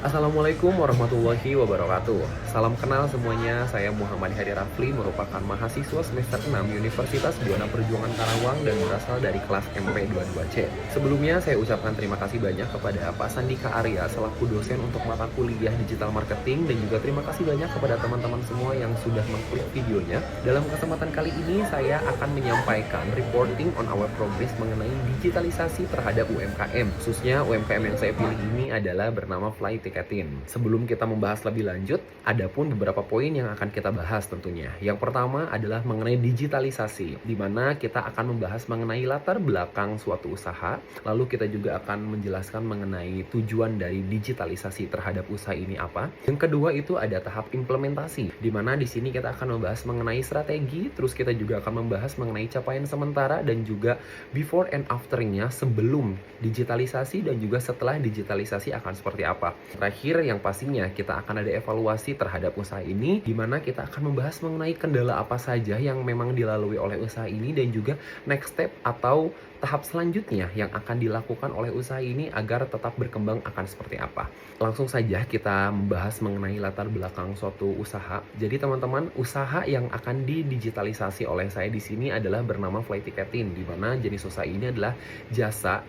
Assalamualaikum warahmatullahi wabarakatuh. Salam kenal semuanya, saya Muhammad Hadi Rafli, merupakan mahasiswa semester 6 Universitas Buana Perjuangan Karawang dan berasal dari kelas MP22C. Sebelumnya saya ucapkan terima kasih banyak kepada Pak Sandika Arya selaku dosen untuk mata kuliah digital marketing, dan juga terima kasih banyak kepada teman-teman semua yang sudah mengklik videonya. Dalam kesempatan kali ini saya akan menyampaikan reporting on our progress mengenai digitalisasi terhadap UMKM. Khususnya UMKM yang saya pilih ini adalah bernama Fly Ticketing. Sebelum kita membahas lebih lanjut, ada pun beberapa poin yang akan kita bahas tentunya. Yang pertama adalah mengenai digitalisasi, di mana kita akan membahas mengenai latar belakang suatu usaha, lalu kita juga akan menjelaskan mengenai tujuan dari digitalisasi terhadap usaha ini apa. Yang kedua itu ada tahap implementasi, di mana di sini kita akan membahas mengenai strategi, terus kita juga akan membahas mengenai capaian sementara dan juga before and after-nya sebelum digitalisasi dan juga setelah digitalisasi akan seperti apa. Terakhir yang pastinya kita akan ada evaluasi terhadap usaha ini, di mana kita akan membahas mengenai kendala apa saja yang memang dilalui oleh usaha ini dan juga next step atau tahap selanjutnya yang akan dilakukan oleh usaha ini agar tetap berkembang akan seperti apa. Langsung saja kita membahas mengenai latar belakang suatu usaha. Jadi teman-teman, usaha yang akan didigitalisasi oleh saya di sini adalah bernama Fly Ticketing, di mana jenis usaha ini adalah jasa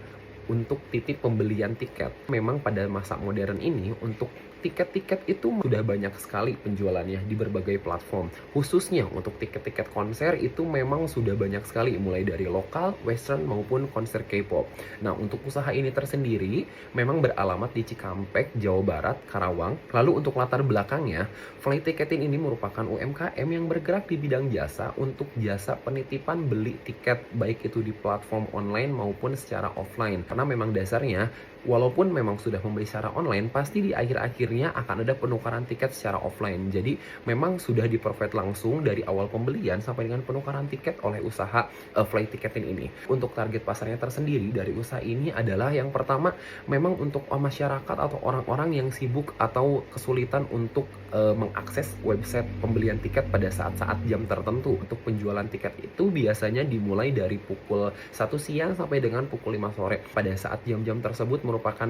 untuk titip pembelian tiket. Memang pada masa modern ini untuk tiket-tiket itu sudah banyak sekali penjualannya di berbagai platform. Khususnya untuk tiket-tiket konser itu memang sudah banyak sekali, mulai dari lokal, western maupun konser K-pop. Nah, untuk usaha ini tersendiri memang beralamat di Cikampek, Jawa Barat, Karawang. Lalu untuk latar belakangnya, Fly Ticketing ini merupakan UMKM yang bergerak di bidang jasa untuk jasa penitipan beli tiket, baik itu di platform online maupun secara offline. Karena memang dasarnya walaupun memang sudah membeli secara online, pasti di akhir-akhirnya akan ada penukaran tiket secara offline. Jadi memang sudah di-provide langsung dari awal pembelian sampai dengan penukaran tiket oleh usaha Fly Ticketing ini. Untuk target pasarnya tersendiri dari usaha ini adalah yang pertama, memang untuk masyarakat atau orang-orang yang sibuk atau kesulitan untuk mengakses website pembelian tiket pada saat-saat jam tertentu. Untuk penjualan tiket itu biasanya dimulai dari pukul 1 siang sampai dengan pukul 5 sore. Pada saat jam-jam tersebut merupakan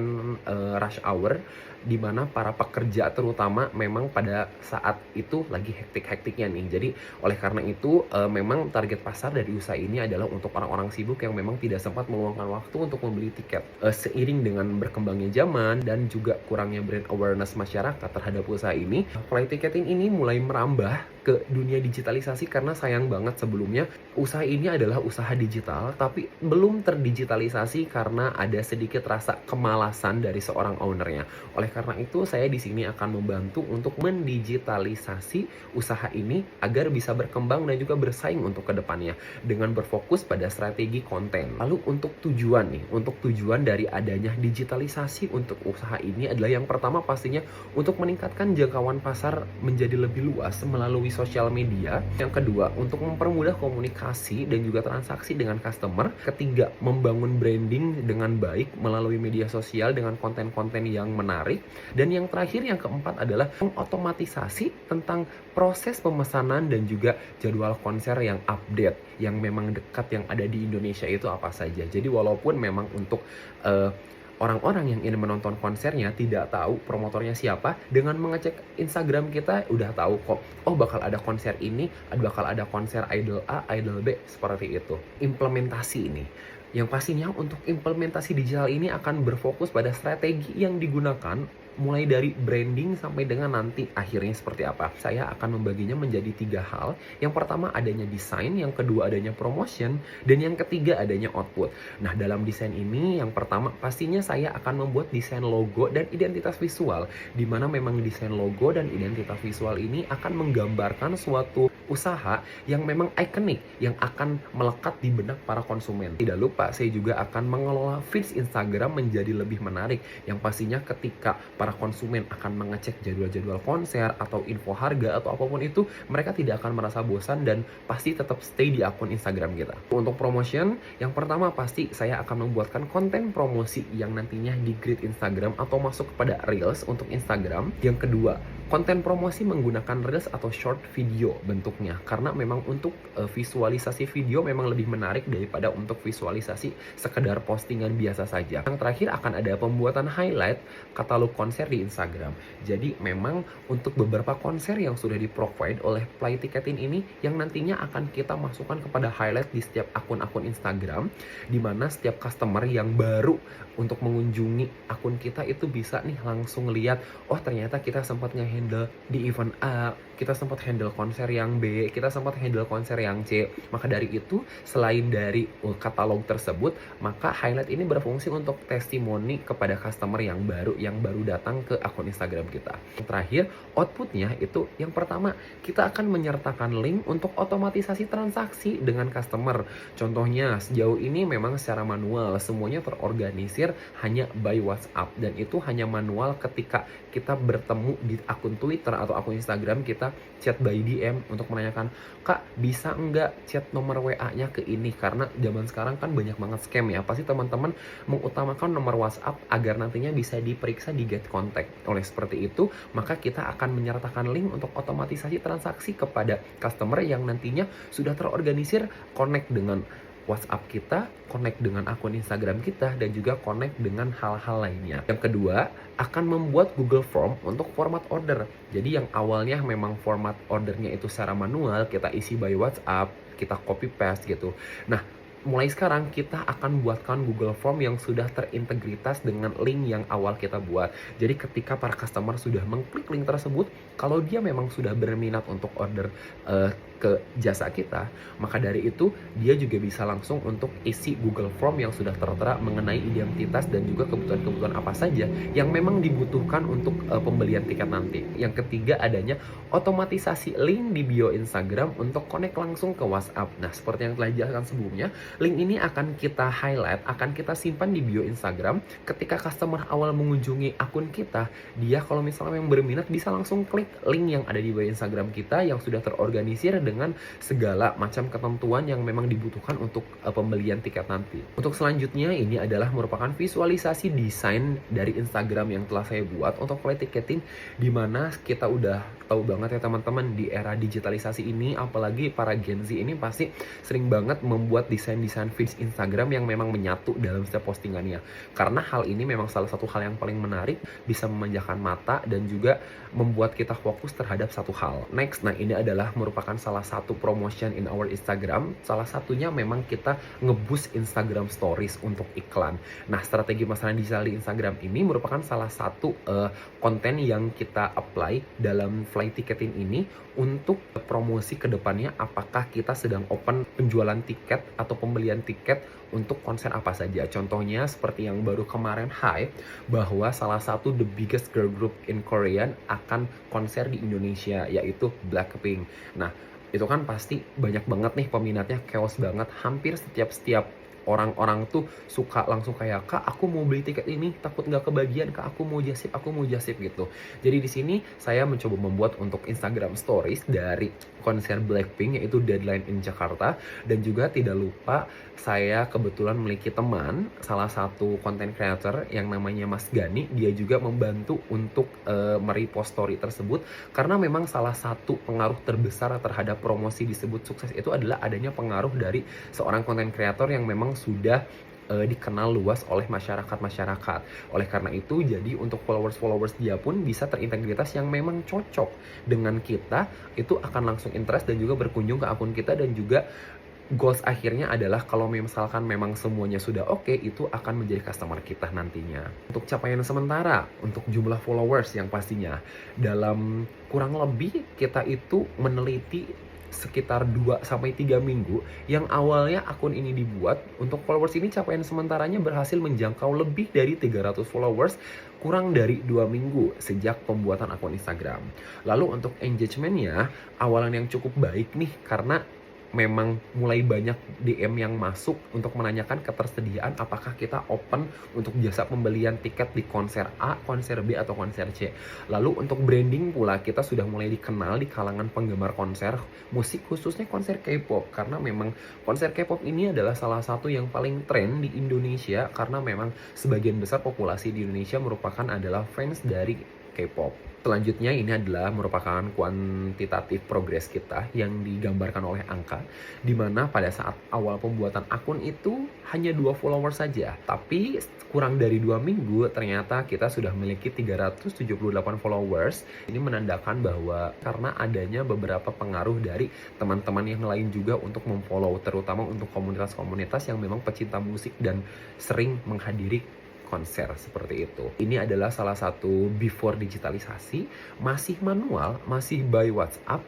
rush hour, di mana para pekerja terutama memang pada saat itu lagi hektik-hektiknya nih. Jadi oleh karena itu memang target pasar dari usaha ini adalah untuk orang-orang sibuk yang memang tidak sempat meluangkan waktu untuk membeli tiket. Seiring dengan berkembangnya zaman dan juga kurangnya brand awareness masyarakat terhadap usaha ini, Fly Ticketing ini mulai merambah ke dunia digitalisasi, karena sayang banget sebelumnya usaha ini adalah usaha digital tapi belum terdigitalisasi karena ada sedikit rasa kemalasan dari seorang ownernya. Oleh karena itu saya di sini akan membantu untuk mendigitalisasi usaha ini agar bisa berkembang dan juga bersaing untuk kedepannya dengan berfokus pada strategi konten. Lalu untuk tujuan dari adanya digitalisasi untuk usaha ini adalah yang pertama pastinya untuk meningkatkan jangkauan pasar menjadi lebih luas melalui sosial media. Yang kedua, untuk mempermudah komunikasi dan juga transaksi dengan customer. Ketiga, membangun branding dengan baik melalui media sosial dengan konten-konten yang menarik. Dan yang terakhir, yang keempat adalah mengotomatisasi tentang proses pemesanan dan juga jadwal konser yang update, yang memang dekat yang ada di Indonesia itu apa saja. Jadi walaupun memang untuk orang-orang yang ingin menonton konsernya tidak tahu promotornya siapa, dengan mengecek Instagram kita udah tahu kok, oh bakal ada konser ini, bakal ada konser idol A, idol B, seperti itu. Implementasi ini, yang pastinya untuk implementasi digital ini akan berfokus pada strategi yang digunakan mulai dari branding sampai dengan nanti akhirnya seperti apa. Saya akan membaginya menjadi 3 hal. Yang pertama adanya desain, yang kedua adanya promotion, dan yang ketiga adanya output. Nah, dalam desain ini yang pertama pastinya saya akan membuat desain logo dan identitas visual, di mana memang desain logo dan identitas visual ini akan menggambarkan suatu usaha yang memang ikonik, yang akan melekat di benak para konsumen. Tidak lupa saya juga akan mengelola feeds Instagram menjadi lebih menarik, yang pastinya ketika para konsumen akan mengecek jadwal-jadwal konser atau info harga atau apapun itu, mereka tidak akan merasa bosan dan pasti tetap stay di akun Instagram kita. Untuk promotion, yang pertama pasti saya akan membuatkan konten promosi yang nantinya di grid Instagram atau masuk kepada Reels untuk Instagram. Yang kedua, Konten promosi menggunakan reels atau short video bentuknya, karena memang untuk visualisasi video memang lebih menarik daripada untuk visualisasi sekedar postingan biasa saja. Yang terakhir akan ada pembuatan highlight katalog konser di Instagram. Jadi memang untuk beberapa konser yang sudah di-provide oleh Fly Ticketin ini yang nantinya akan kita masukkan kepada highlight di setiap akun-akun Instagram, di mana setiap customer yang baru untuk mengunjungi akun kita itu bisa nih langsung lihat, oh ternyata kita sempat nge-handle di event A, kita sempat handle konser yang B, kita sempat handle konser yang C. Maka dari itu, selain dari katalog tersebut, maka highlight ini berfungsi untuk testimoni kepada customer yang baru datang ke akun Instagram kita. Yang terakhir, outputnya itu yang pertama, kita akan menyertakan link untuk otomatisasi transaksi dengan customer. Contohnya, sejauh ini memang secara manual, semuanya terorganisir hanya by WhatsApp, dan itu hanya manual ketika kita bertemu di akun Twitter atau akun Instagram, kita chat by DM untuk menanyakan, Kak bisa nggak chat nomor WA-nya ke ini, karena zaman sekarang kan banyak banget scam ya. Pasti teman-teman mengutamakan nomor WhatsApp agar nantinya bisa diperiksa di get contact. Oleh seperti itu, maka kita akan menyertakan link untuk otomatisasi transaksi kepada customer yang nantinya sudah terorganisir connect dengan WhatsApp kita, connect dengan akun Instagram kita, dan juga connect dengan hal-hal lainnya. Yang kedua, akan membuat Google Form untuk format order. Jadi yang awalnya memang format ordernya itu secara manual, kita isi by WhatsApp, kita copy paste gitu. Nah, mulai sekarang kita akan buatkan Google Form yang sudah terintegritas dengan link yang awal kita buat. Jadi ketika para customer sudah mengklik link tersebut, kalau dia memang sudah berminat untuk order ke jasa kita, maka dari itu dia juga bisa langsung untuk isi Google Form yang sudah tertera mengenai identitas dan juga kebutuhan-kebutuhan apa saja yang memang dibutuhkan untuk pembelian tiket nanti. Yang ketiga, adanya otomatisasi link di bio Instagram untuk connect langsung ke WhatsApp. Nah, seperti yang telah dijelaskan sebelumnya, link ini akan kita highlight, akan kita simpan di bio Instagram. Ketika customer awal mengunjungi akun kita, dia kalau misalnya yang berminat bisa langsung klik link yang ada di bio Instagram kita yang sudah terorganisir dengan segala macam ketentuan yang memang dibutuhkan untuk pembelian tiket nanti. Untuk selanjutnya, ini adalah merupakan visualisasi desain dari Instagram yang telah saya buat untuk Fly Ticketin, di mana kita udah tahu banget ya teman-teman, di era digitalisasi ini, apalagi para Gen Z ini pasti sering banget membuat desain-desain feeds Instagram yang memang menyatu dalam setiap postingannya. Karena hal ini memang salah satu hal yang paling menarik, bisa memanjakan mata dan juga membuat kita fokus terhadap satu hal. Next, nah ini adalah merupakan salah satu promotion in our Instagram. Salah satunya memang kita nge-boost Instagram Stories untuk iklan. Nah, strategi pemasaran digital di Instagram ini merupakan salah satu konten yang kita apply dalam Fly Ticketin ini untuk promosi ke depannya, apakah kita sedang open penjualan tiket atau pembelian tiket untuk konser apa saja. Contohnya seperti yang baru kemarin hype, bahwa salah satu the biggest girl group in Korea akan konser di Indonesia, yaitu Blackpink. Nah, itu kan pasti banyak banget nih peminatnya, chaos banget. Hampir setiap orang-orang tuh suka langsung kayak, Kak aku mau beli tiket ini, takut nggak kebagian, Kak aku mau jasip gitu. Jadi di sini saya mencoba membuat untuk Instagram Stories dari konser Blackpink, yaitu Deadline in Jakarta. Dan juga tidak lupa, saya kebetulan memiliki teman, salah satu content creator yang namanya Mas Gani. Dia juga membantu untuk merepost story tersebut, karena memang salah satu pengaruh terbesar terhadap promosi disebut sukses itu adalah adanya pengaruh dari seorang content creator yang memang sudah dikenal luas oleh masyarakat. Oleh karena itu, jadi untuk followers dia pun bisa terintegritas yang memang cocok dengan kita, itu akan langsung interest dan juga berkunjung ke akun kita. Dan juga goals akhirnya adalah kalau misalkan memang semuanya sudah oke, itu akan menjadi customer kita nantinya. Untuk capaian sementara, untuk jumlah followers yang pastinya, dalam kurang lebih kita itu meneliti sekitar 2-3 minggu yang awalnya akun ini dibuat. Untuk followers ini capaian sementaranya berhasil menjangkau lebih dari 300 followers kurang dari 2 minggu sejak pembuatan akun Instagram. Lalu untuk engagementnya, awalan yang cukup baik nih, karena memang mulai banyak DM yang masuk untuk menanyakan ketersediaan apakah kita open untuk jasa pembelian tiket di konser A, konser B, atau konser C. Lalu untuk branding pula, kita sudah mulai dikenal di kalangan penggemar konser musik, khususnya konser K-pop, karena memang konser K-pop ini adalah salah satu yang paling tren di Indonesia, karena memang sebagian besar populasi di Indonesia merupakan adalah fans dari K-pop. Selanjutnya ini adalah merupakan kuantitatif progres kita yang digambarkan oleh angka, di mana pada saat awal pembuatan akun itu hanya 2 follower saja. Tapi kurang dari 2 minggu ternyata kita sudah memiliki 378 followers. Ini menandakan bahwa karena adanya beberapa pengaruh dari teman-teman yang lain juga untuk memfollow, terutama untuk komunitas-komunitas yang memang pecinta musik dan sering menghadiri konser seperti itu. Ini adalah salah satu before digitalisasi, masih manual, masih by WhatsApp,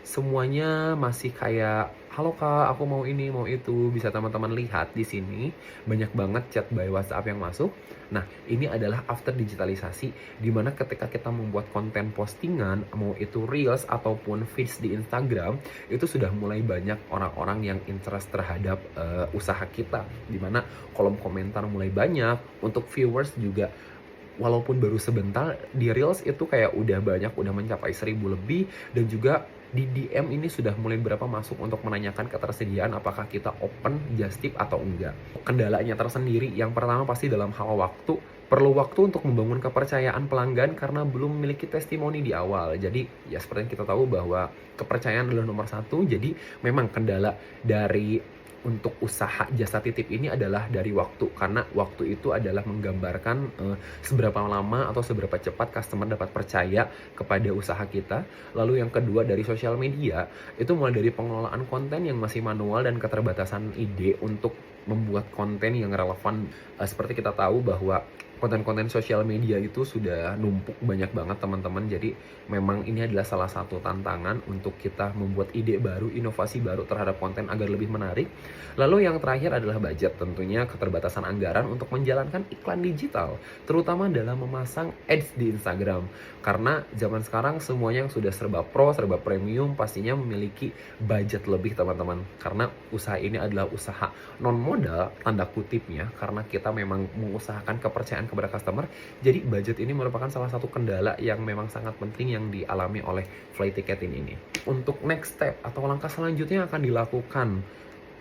semuanya masih kayak, halo kak, aku mau ini, mau itu. Bisa teman-teman lihat di sini, banyak banget chat by WhatsApp yang masuk. Nah, ini adalah after digitalisasi, dimana ketika kita membuat konten postingan, mau itu Reels ataupun feeds di Instagram, itu sudah mulai banyak orang-orang yang interest terhadap usaha kita. Dimana kolom komentar mulai banyak, untuk viewers juga walaupun baru sebentar, di Reels itu kayak udah banyak, udah mencapai 1000 lebih, dan juga di DM ini sudah mulai berapa masuk untuk menanyakan ketersediaan apakah kita open just tip atau enggak. Kendalanya tersendiri, yang pertama pasti dalam hal waktu, perlu waktu untuk membangun kepercayaan pelanggan karena belum memiliki testimoni di awal. Jadi ya seperti yang kita tahu bahwa kepercayaan adalah nomor satu, jadi memang kendala dari untuk usaha jasa titip ini adalah dari waktu, karena waktu itu adalah menggambarkan seberapa lama atau seberapa cepat customer dapat percaya kepada usaha kita. Lalu yang kedua dari sosial media, itu mulai dari pengelolaan konten yang masih manual dan keterbatasan ide untuk membuat konten yang relevan. Seperti kita tahu bahwa konten-konten sosial media itu sudah numpuk banyak banget teman-teman. Jadi memang ini adalah salah satu tantangan untuk kita membuat ide baru, inovasi baru terhadap konten agar lebih menarik. Lalu yang terakhir adalah budget, tentunya keterbatasan anggaran untuk menjalankan iklan digital, terutama dalam memasang ads di Instagram. Karena zaman sekarang semuanya yang sudah serba pro, serba premium, pastinya memiliki budget lebih teman-teman. Karena usaha ini adalah usaha non modal, tanda kutipnya, karena kita memang mengusahakan kepercayaan kepada customer. Jadi budget ini merupakan salah satu kendala yang memang sangat penting yang dialami oleh Flytiketin ini. Untuk next step atau langkah selanjutnya yang akan dilakukan,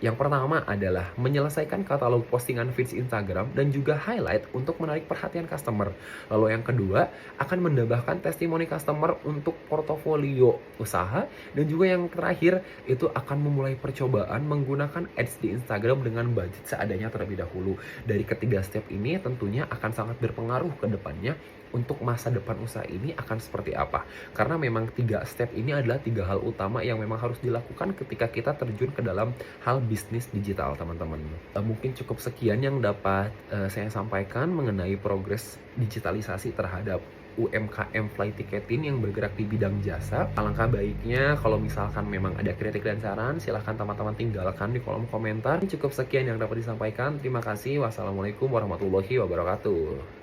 yang pertama adalah menyelesaikan katalog postingan feeds Instagram dan juga highlight untuk menarik perhatian customer. Lalu yang kedua, akan menambahkan testimoni customer untuk portofolio usaha. Dan juga yang terakhir, itu akan memulai percobaan menggunakan ads di Instagram dengan budget seadanya terlebih dahulu. Dari ketiga step ini tentunya akan sangat berpengaruh ke depannya untuk masa depan usaha ini akan seperti apa. Karena memang 3 step ini adalah 3 hal utama yang memang harus dilakukan ketika kita terjun ke dalam hal bisnis digital, teman-teman. Mungkin cukup sekian yang dapat saya sampaikan mengenai progres digitalisasi terhadap UMKM Flytiketin yang bergerak di bidang jasa. Alangkah baiknya kalau misalkan memang ada kritik dan saran, silahkan teman-teman tinggalkan di kolom komentar. Cukup sekian yang dapat disampaikan. Terima kasih. Wassalamualaikum warahmatullahi wabarakatuh.